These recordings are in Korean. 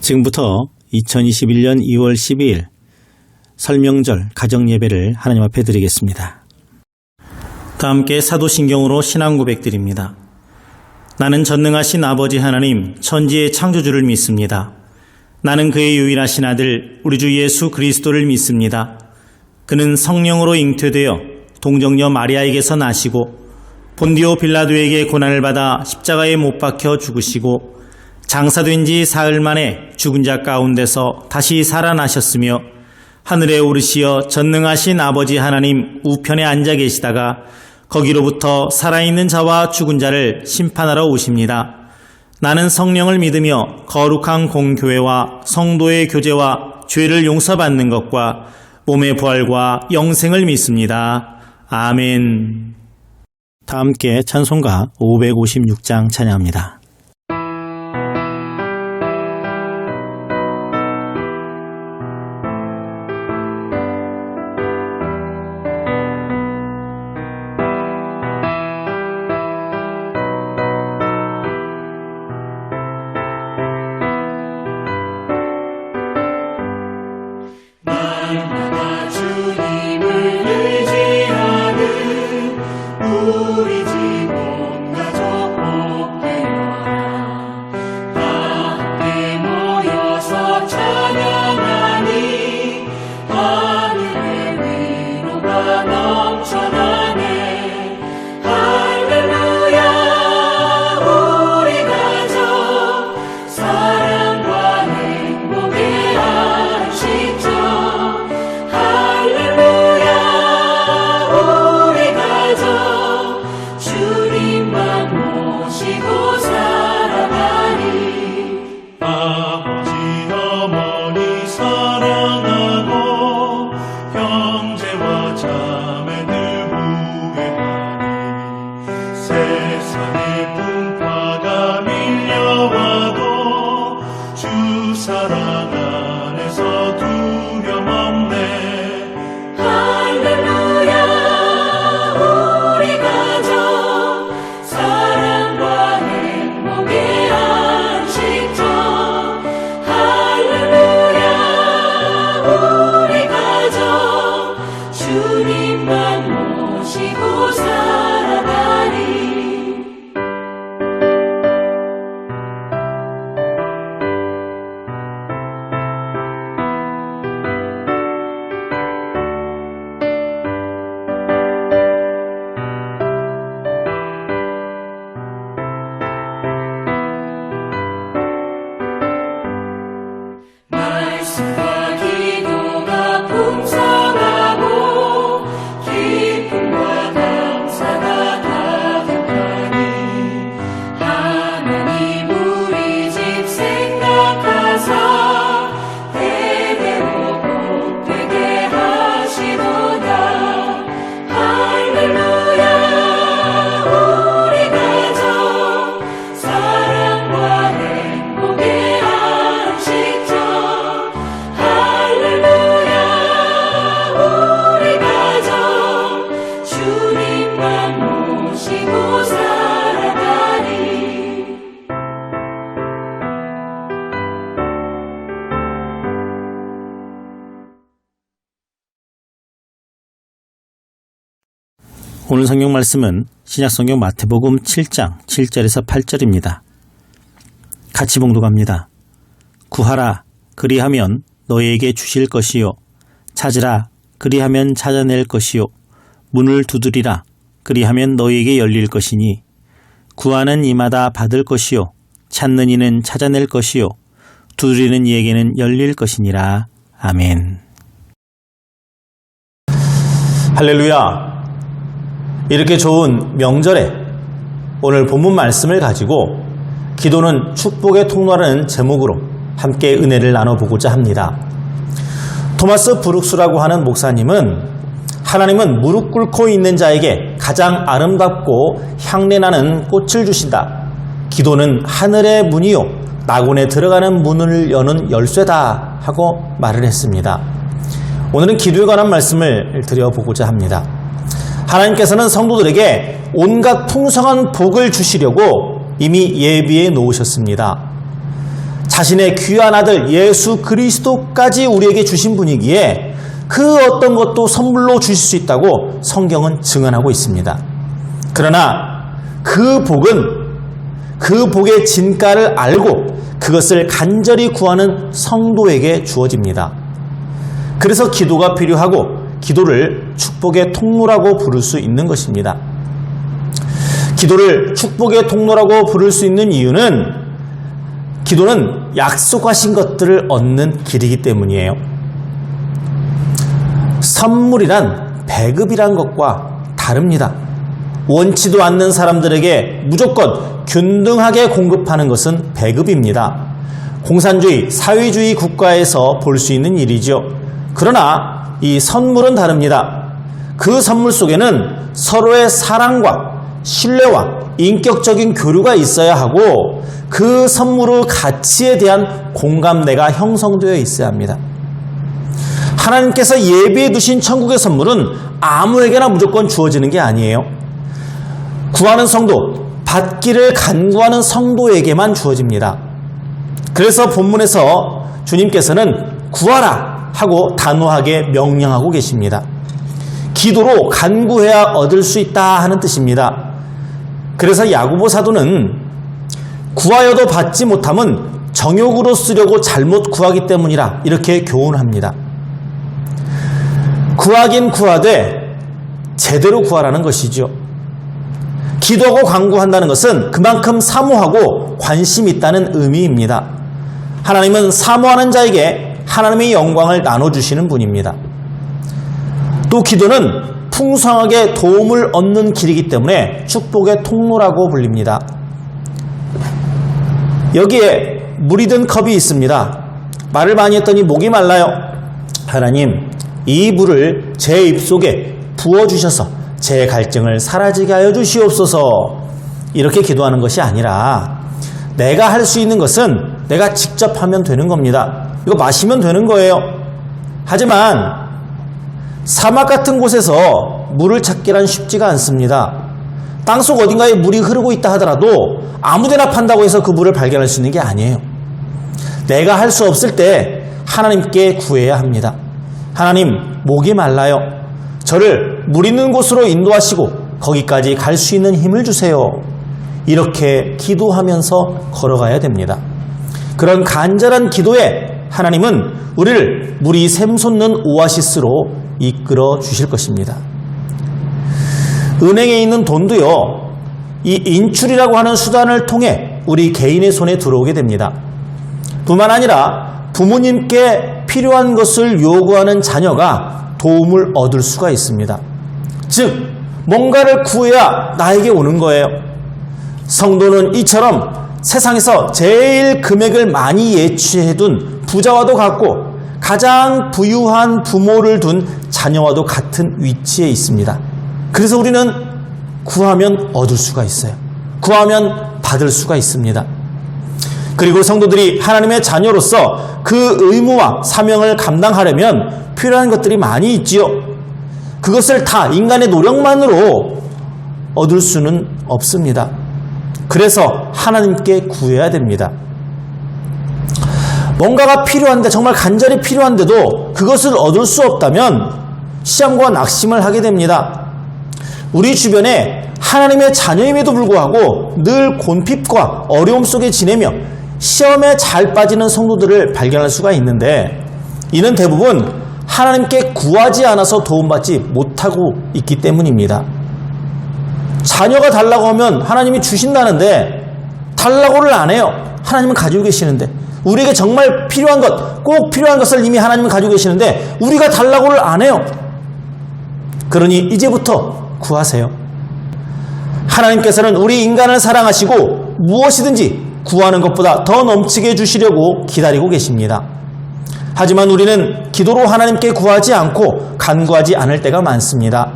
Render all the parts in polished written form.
지금부터 2021년 2월 12일 설명절 가정예배를 하나님 앞에 드리겠습니다. 다 함께 사도신경으로 신앙 고백드립니다. 나는 전능하신 아버지 하나님 천지의 창조주를 믿습니다. 나는 그의 유일하신 아들 우리 주 예수 그리스도를 믿습니다. 그는 성령으로 잉태되어 동정녀 마리아에게서 나시고 본디오 빌라도에게 고난을 받아 십자가에 못 박혀 죽으시고 장사된 지 사흘 만에 죽은 자 가운데서 다시 살아나셨으며 하늘에 오르시어 전능하신 아버지 하나님 우편에 앉아 계시다가 거기로부터 살아있는 자와 죽은 자를 심판하러 오십니다. 나는 성령을 믿으며 거룩한 공교회와 성도의 교제와 죄를 용서받는 것과 몸의 부활과 영생을 믿습니다. 아멘. 다 함께 찬송가 556장 찬양합니다. 날마다 주님을 의지하는 우리 집 온 가족 복되어라. 다 함께 모여서 찬양하니 하늘의 위로가 넘쳐나네. 할렐루야. 우리 가족 사랑과 행복의 안식처. 모시고 살아가니 아버지 어머니 사랑하고 형제와 자매들 후회하니 세상의 풍파가 밀려와도 주 사랑 안에서 두려움 없네. 할렐루야. 우리 가족 사랑과 행복의 안식처. 할렐루야. 우리 가족 주님만 모시고 살아가니 말씀과 기도가 풍성하고 기쁨과 감사가 가득하니 하나님 우리 집 생각하사 대대로 복되게 하시도다. 할렐루야. 우리 가족 사랑과 행복의 안식처. 할렐루야. 우리 가족 주님만 모시고 살아가니 오늘 성경 말씀은 신약성경 마태복음 7장 7절에서 8절입니다. 같이 봉독합니다. 구하라 그리하면 너희에게 주실 것이요 찾으라 그리하면 찾아낼 것이요 문을 두드리라 그리하면 너희에게 열릴 것이니 구하는 이마다 받을 것이요 찾는 이는 찾아낼 것이요 두드리는 이에게는 열릴 것이니라. 아멘. 할렐루야. 이렇게 좋은 명절에 오늘 본문 말씀을 가지고 기도는 축복의 통로라는 제목으로 함께 은혜를 나눠보고자 합니다. 토마스 브룩스라고 하는 목사님은 하나님은 무릎 꿇고 있는 자에게 가장 아름답고 향내나는 꽃을 주신다. 기도는 하늘의 문이요 낙원에 들어가는 문을 여는 열쇠다 하고 말을 했습니다. 오늘은 기도에 관한 말씀을 드려보고자 합니다. 하나님께서는 성도들에게 온갖 풍성한 복을 주시려고 이미 예비해 놓으셨습니다. 자신의 귀한 아들 예수 그리스도까지 우리에게 주신 분이기에 그 어떤 것도 선물로 주실 수 있다고 성경은 증언하고 있습니다. 그러나 그 복의 진가를 알고 그것을 간절히 구하는 성도에게 주어집니다. 그래서 기도가 필요하고 기도를 축복의 통로라고 부를 수 있는 것입니다. 기도를 축복의 통로라고 부를 수 있는 이유는 기도는 약속하신 것들을 얻는 길이기 때문이에요. 선물이란 배급이란 것과 다릅니다. 원치도 않는 사람들에게 무조건 균등하게 공급하는 것은 배급입니다. 공산주의, 사회주의 국가에서 볼 수 있는 일이죠. 그러나 이 선물은 다릅니다. 그 선물 속에는 서로의 사랑과 신뢰와 인격적인 교류가 있어야 하고 그 선물의 가치에 대한 공감대가 형성되어 있어야 합니다. 하나님께서 예비해 두신 천국의 선물은 아무에게나 무조건 주어지는 게 아니에요. 구하는 성도, 받기를 간구하는 성도에게만 주어집니다. 그래서 본문에서 주님께서는 구하라 하고 단호하게 명령하고 계십니다. 기도로 간구해야 얻을 수 있다 하는 뜻입니다. 그래서 야고보 사도는 구하여도 받지 못함은 정욕으로 쓰려고 잘못 구하기 때문이라 이렇게 교훈합니다. 구하긴 구하되 제대로 구하라는 것이죠. 기도하고 간구한다는 것은 그만큼 사모하고 관심 있다는 의미입니다. 하나님은 사모하는 자에게 하나님의 영광을 나눠주시는 분입니다. 또 기도는 풍성하게 도움을 얻는 길이기 때문에 축복의 통로라고 불립니다. 여기에 물이 든 컵이 있습니다. 말을 많이 했더니 목이 말라요. 하나님, 이 물을 제 입속에 부어주셔서 제 갈증을 사라지게 하여 주시옵소서. 이렇게 기도하는 것이 아니라 내가 할 수 있는 것은 내가 직접 하면 되는 겁니다. 이거 마시면 되는 거예요. 하지만 사막 같은 곳에서 물을 찾기란 쉽지가 않습니다. 땅속 어딘가에 물이 흐르고 있다 하더라도 아무데나 판다고 해서 그 물을 발견할 수 있는 게 아니에요. 내가 할 수 없을 때 하나님께 구해야 합니다. 하나님, 목이 말라요. 저를 물 있는 곳으로 인도하시고 거기까지 갈 수 있는 힘을 주세요. 이렇게 기도하면서 걸어가야 됩니다. 그런 간절한 기도에 하나님은 우리를 물이 샘솟는 오아시스로 이끌어 주실 것입니다. 은행에 있는 돈도요, 이 인출이라고 하는 수단을 통해 우리 개인의 손에 들어오게 됩니다. 뿐만 아니라 부모님께 필요한 것을 요구하는 자녀가 도움을 얻을 수가 있습니다. 즉, 뭔가를 구해야 나에게 오는 거예요. 성도는 이처럼 세상에서 제일 금액을 많이 예치해둔 부자와도 같고 가장 부유한 부모를 둔 자녀와도 같은 위치에 있습니다. 그래서 우리는 구하면 얻을 수가 있어요. 구하면 받을 수가 있습니다. 그리고 성도들이 하나님의 자녀로서 그 의무와 사명을 감당하려면 필요한 것들이 많이 있지요. 그것을 다 인간의 노력만으로 얻을 수는 없습니다. 그래서 하나님께 구해야 됩니다. 뭔가가 필요한데, 정말 간절히 필요한데도 그것을 얻을 수 없다면 시험과 낙심을 하게 됩니다. 우리 주변에 하나님의 자녀임에도 불구하고 늘 곤핍과 어려움 속에 지내며 시험에 잘 빠지는 성도들을 발견할 수가 있는데, 이는 대부분 하나님께 구하지 않아서 도움받지 못하고 있기 때문입니다. 자녀가 달라고 하면 하나님이 주신다는데 달라고를 안 해요. 하나님은 가지고 계시는데. 우리에게 정말 필요한 것, 꼭 필요한 것을 이미 하나님은 가지고 계시는데 우리가 달라고를 안 해요. 그러니 이제부터 구하세요. 하나님께서는 우리 인간을 사랑하시고 무엇이든지 구하는 것보다 더 넘치게 해주시려고 기다리고 계십니다. 하지만 우리는 기도로 하나님께 구하지 않고 간구하지 않을 때가 많습니다.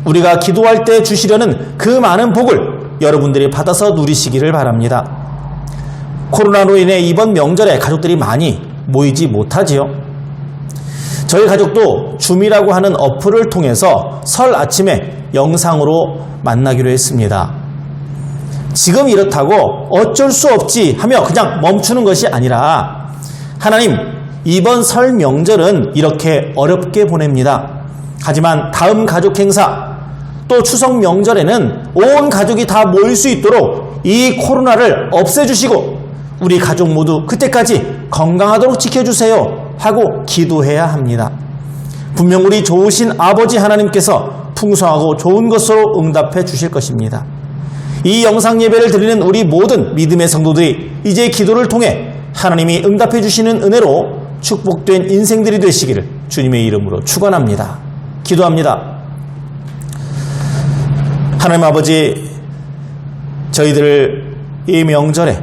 우리가 기도할 때 주시려는 그 많은 복을 여러분들이 받아서 누리시기를 바랍니다. 코로나로 인해 이번 명절에 가족들이 많이 모이지 못하지요. 저희 가족도 줌이라고 하는 어플을 통해서 설 아침에 영상으로 만나기로 했습니다. 지금 이렇다고 어쩔 수 없지 하며 그냥 멈추는 것이 아니라 하나님, 이번 설 명절은 이렇게 어렵게 보냅니다. 하지만 다음 가족 행사 또 추석 명절에는 온 가족이 다 모일 수 있도록 이 코로나를 없애주시고 우리 가족 모두 그때까지 건강하도록 지켜주세요 하고 기도해야 합니다. 분명 우리 좋으신 아버지 하나님께서 풍성하고 좋은 것으로 응답해 주실 것입니다. 이 영상 예배를 드리는 우리 모든 믿음의 성도들이 이제 기도를 통해 하나님이 응답해 주시는 은혜로 축복된 인생들이 되시기를 주님의 이름으로 축원합니다. 기도합니다. 하나님 아버지, 저희들을 이 명절에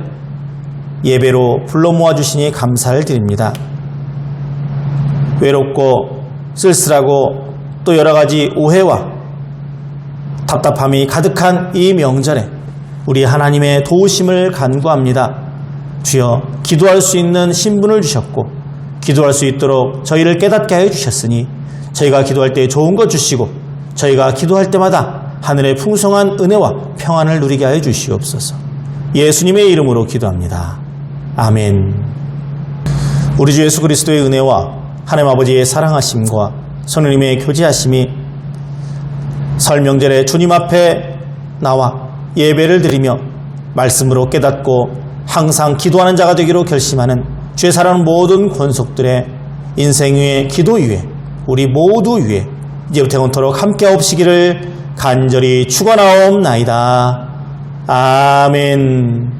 예배로 불러 모아주시니 감사를 드립니다. 외롭고 쓸쓸하고 또 여러 가지 오해와 답답함이 가득한 이 명절에 우리 하나님의 도우심을 간구합니다. 주여, 기도할 수 있는 신분을 주셨고 기도할 수 있도록 저희를 깨닫게 하여 주셨으니 저희가 기도할 때 좋은 것 주시고 저희가 기도할 때마다 하늘의 풍성한 은혜와 평안을 누리게 하여 주시옵소서. 예수님의 이름으로 기도합니다. 아멘. 우리 주 예수 그리스도의 은혜와 하나님 아버지의 사랑하심과 성령님의 교제하심이 설 명절에 주님 앞에 나와 예배를 드리며 말씀으로 깨닫고 항상 기도하는 자가 되기로 결심하는 주의 사랑하는 모든 권속들의 인생 위에 기도 위에 우리 모두 위에 이제부터 영원토록 함께 하옵시기를 간절히 축원하옵나이다. 아멘.